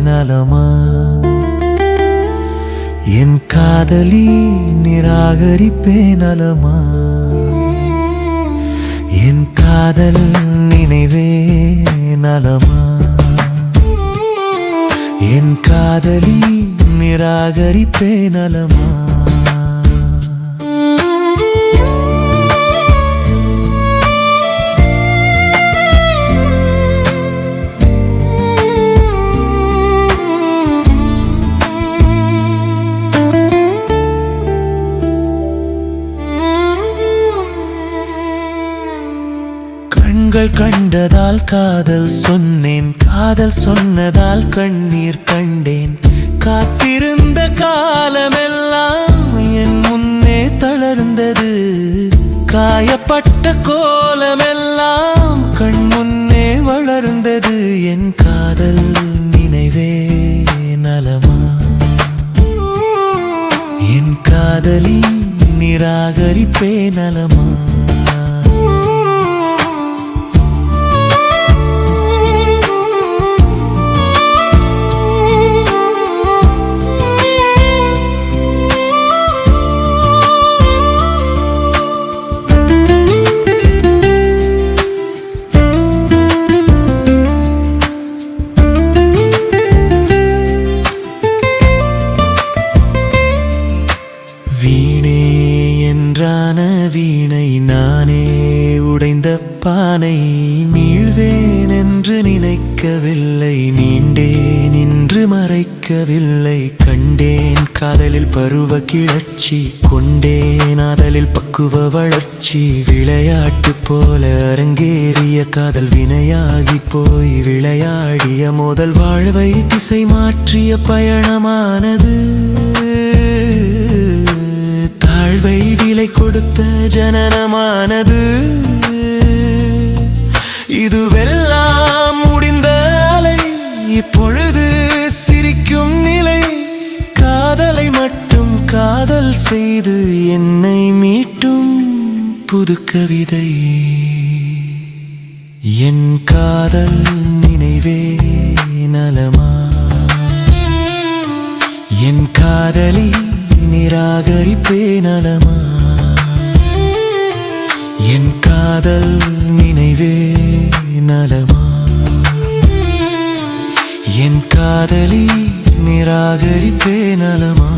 நலமா? என் காதலி நிராகரிப்பே நலமா? என் காதல் நினைவே நலமா? என் காதலி நிராகரிப்பே நலமா? கண்கள் கண்டதால் காதல் சொன்னேன், காதல் சொன்னதால் கண்ணீர் கண்டேன். காத்திருந்த காலமெல்லாம் என் முன்னே தளர்ந்தது. காயப்பட்ட கோலமெல்லாம் கண் முன்னே வளர்ந்தது. என் காதல் நினைவே நலமா? என் காதலி நிராகரிப்பே நலமா? வீணே என்றான வீணை நானே உடைந்த பானை. மீழ்வேன் என்று நினைக்கவில்லை, நீண்டேன் நின்று மறைக்கவில்லை. கண்டேன் காதலில் பருவ கிளர்ச்சி, கொண்டேன் ஆதலில் பக்குவ வளர்ச்சி. விளையாட்டு போல அரங்கேறிய காதல் வினையாகி போய் விளையாடிய முதல் வாழ்வை திசை மாற்றிய பயணமானது. தாழ்வை விலை கொடுத்த ஜனனமானது. இதுவெல்லாம் முடிந்த அலை, இப்பொழுது சிரிக்கும் நிலை. காதலை மட்டும் காதல் செய்து என்னை மீட்டும் புது கவிதை. என் காதல் நினைவே நலமா? என் காதலி நிராகரிப்பே நலமா? என் காதல் நினைவே நலமா? என் காதலி நிராகரிப்பே நலமா?